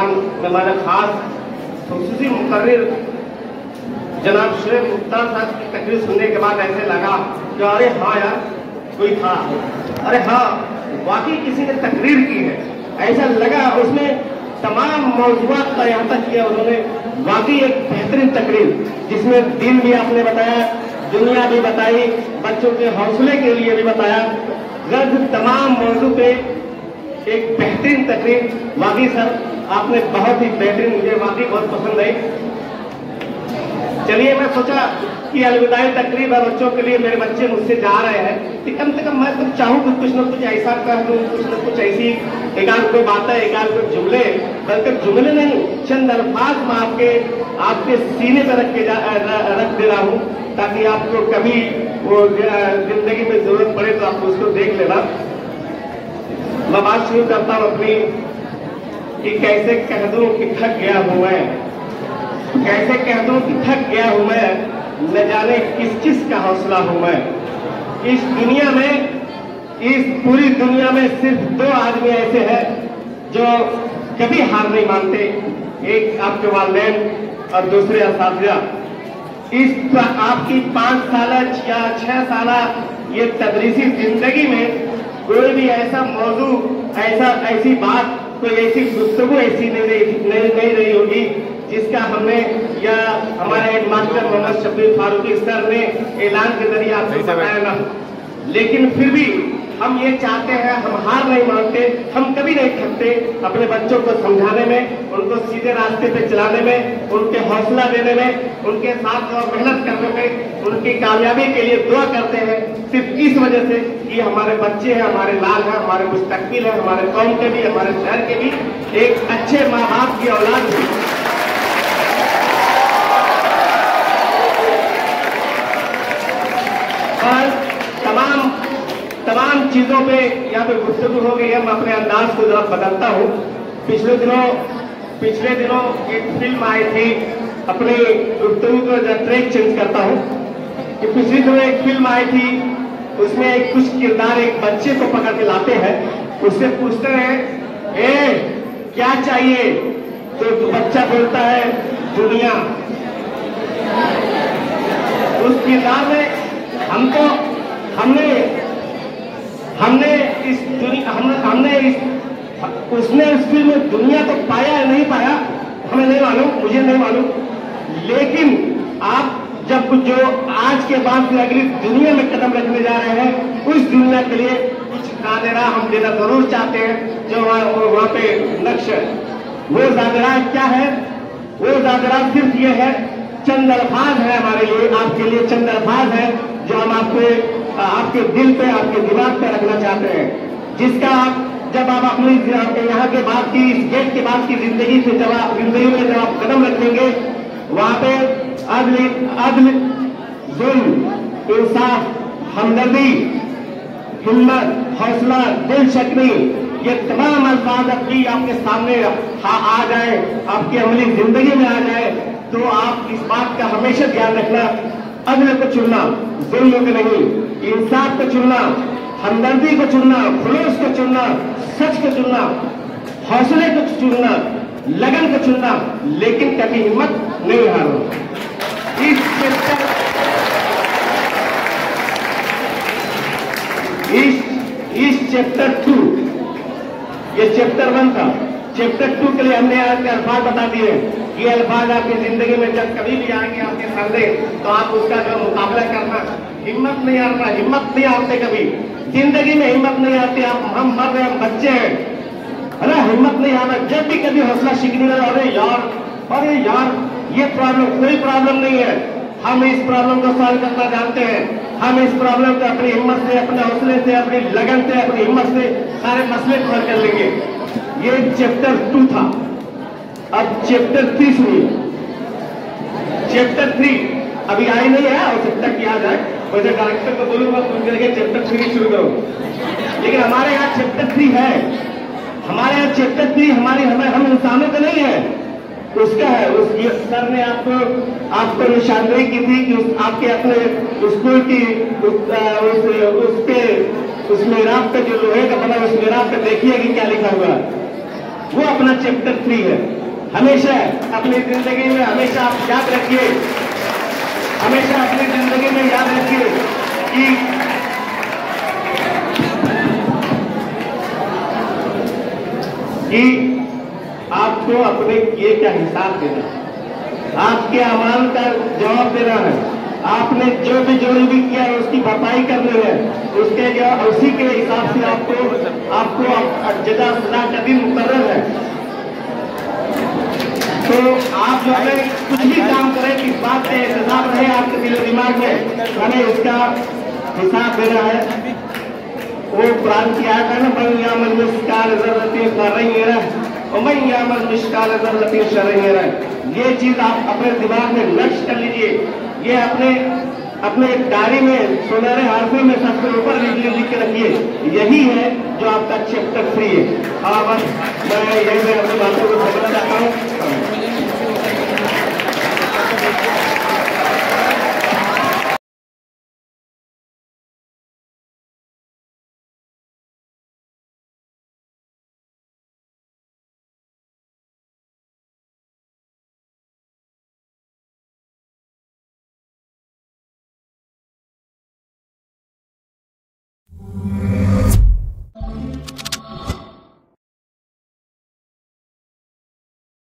हमारे खास खुसूसी मुकर्रिर जनाब शुएब मुख्तार साहब की तकरीर सुनने के बाद ऐसे लगा कि अरे हाँ यार कोई था, अरे हाँ वाकई किसी ने तकरीर की है, ऐसा लगा। उसमें तमाम मौजूदात का यहाँ तक किया उन्होंने, वाकई एक बेहतरीन तकरीर जिसमें दिन भी आपने बताया, दुनिया भी बताई, बच्चों के हौसले के लिए भी बताया, गर्द तमाम मौजू पे एक बेहतरीन तकरीर। वाकई सर आपने बहुत ही बेहतरीन, मुझे वाकई बहुत पसंद आई। चलिए मैं सोचा कि अलविदाई तकरीब और बच्चों के लिए मेरे बच्चे मुझसे जा रहे हैं कि कम से कम मैं कुछ चाहूँ कि कुछ न कुछ ऐसा कर दूँ, कुछ न कुछ ऐसी एकाध कोई बातें, एकाध कोई जुमले, बल्कि जुमले नहीं चंद अल्फाज मैं आपके सीने पर रख दे रहा हूँ, ताकि आपको कभी वो जिंदगी में जरूरत पड़े तो आप उसको देख लेना। मैं बात शुरू करता हूँ अपनी कि कैसे कह दूं कि थक गया हूं मैं, कैसे कह दूं कि थक गया हूं मैं, न जाने किस किस का हौसला हूं मैं। इस दुनिया में, इस पूरी दुनिया में सिर्फ दो आदमी ऐसे हैं जो कभी हार नहीं मानते, एक आपके वालिदैन और दूसरे असातिज़ा। इस आपकी 5 साल या 6 साल ये तदरीसी जिंदगी में कोई भी ऐसा मौजू, ऐसी बात, कोई ऐसी गुफ्तगू ऐसी नहीं रही होगी जिसका हमने या हमारे हेडमास्टर मोहम्मद शफीक फारूकी सर ने ऐलान के जरिए आपको बताया ना। लेकिन फिर भी हम ये चाहते हैं, हम हार नहीं मानते, हम कभी नहीं थकते अपने बच्चों को समझाने में, उनको सीधे रास्ते पे चलाने में, उनके हौसला देने में, उनके साथ मेहनत करने में, उनकी कामयाबी के लिए दुआ करते हैं। सिर्फ इस वजह से कि हमारे बच्चे हैं, हमारे लाल हैं, हमारे मुस्तकबिल है, हमारे कौम के भी, हमारे शहर के भी एक अच्छे माँ बाप की औलाद हुई। और तमाम चीजों पे यहाँ पे गुफ्तगू हो गई है। मैं अपने अंदाज को जरा बदलता हूँ। पिछले दिनों एक फिल्म आई थी, अपनी गुफ्तगू को जरा ट्रैक चेंज करता हूँ कि पिछले दिनों एक फिल्म आई थी, उसमें कुछ किरदार एक बच्चे को पकड़ के लाते हैं, उससे पूछते हैं ए क्या चाहिए, तो बच्चा बोलता है दुनिया। उस किरदार में उसने इस फिल्म में दुनिया तो पाया है, नहीं पाया हमें नहीं मालूम, मुझे नहीं मालूम, लेकिन आप जब जो आज के बाद से अगली दुनिया में कदम रखने जा रहे हैं, उस दुनिया के लिए कुछ नाज़रा हम देना जरूर चाहते हैं। जो वहाँ पे नक्श है, वो ज़ादरा क्या है? वो ज़ादरा सिर्फ ये है, चंद अल्फाज है हमारे लिए, आपके लिए चंद अल्फाज है जो हम आपके दिल पे, आपके दिमाग पे रखना चाहते हैं, जिसका आप जब आप अपनी यहाँ के बाद की, इस गेट के बाद की जिंदगी में जब आप कदम रखेंगे, वहाँ पे अदल, जुल्म, इंसाफ, हमदर्दी, हिम्मत, हौसला, दिल शक्ति, ये तमाम अल्फाज आपके सामने आ जाए, आपकी अमली जिंदगी में आ जाए, तो आप इस बात का हमेशा ध्यान रखना, अदल को चुनना, जुल्म को नहीं, इंसाफ को चुनना, हमदर्दी को चुनना, खुलूस को चुनना, सच को चुनना, हौसले को चुनना, लगन को चुनना, लेकिन कभी हिम्मत नहीं हारना। इस चैप्टर 2, ये चैप्टर 1 था, चैप्टर 2 के लिए हमने आज के अल्फाज बता दिए। ये अल्फाज आपकी जिंदगी में जब कभी भी आएंगे आपके सामने, तो आप उसका जो मुकाबला करना, हिम्मत नहीं हारना, हिम्मत नहीं हारते कभी जिंदगी में, हिम्मत नहीं आती। हम मर रहे, हम बच्चे हैं, है ना, हिम्मत नहीं आना। जब भी कभी हौसला शिकनी लगा, अरे यार ये प्रॉब्लम, कोई प्रॉब्लम नहीं है, हम इस प्रॉब्लम को सॉल्व करना जानते हैं, हम इस प्रॉब्लम को अपनी हिम्मत से, अपने हौसले से, अपनी लगन से, अपनी हिम्मत से सारे मसले हल कर लेंगे। ये चैप्टर 2 था। अब चैप्टर 3 सुनिए। चैप्टर 3 अभी आई नहीं है, हो सकता कि आ जाए, वैसे डायरेक्टर को बोलूंगा फोन करके चैप्टर 3 शुरू करो, लेकिन हमारे यहाँ चैप्टर 3 है। हमारे यहाँ चैप्टर 3 हम इंसानों का नहीं है, उसका है। उस सर ने आपको निशानदेही की थी कि आपके अपने स्कूल की उस मेराब पे जो लोहे का बना, उस मेराब पे देखिए कि क्या लिखा हुआ है। वो अपना चैप्टर 3 है। हमेशा अपनी जिंदगी में हमेशा आप याद रखिए, हमेशा अपनी जिंदगी में याद रखिए कि आपको अपने किए का हिसाब देना है, आपके अमाल का जवाब देना है। आपने जो भी किया है उसकी भरपाई करनी है, उसके उसी के हिसाब से आपको जजा सजा का दिन मुकर्रर है। तो आप जो है कुछ भी काम करें, इस बात का इंतजाम रहे आपके दिल दिमाग में, हमें इसका हिसाब देना है। वो कुरान की आयत है ना, मन यामल मिस्काल ज़र्रतिन खैरन और मन यामल मिस्काल ज़र्रतिन शर्रन। ये चीज आप अपने दिमाग में नक्श कर लीजिए, ये अपने डायरी में सुनहरे हारफों में सबसे ऊपर लिख के रखिए। यही है जो आपका चैप्टर 3 है। हाँ, बस मैं यही अपनी बातों को समझना चाहता हूँ।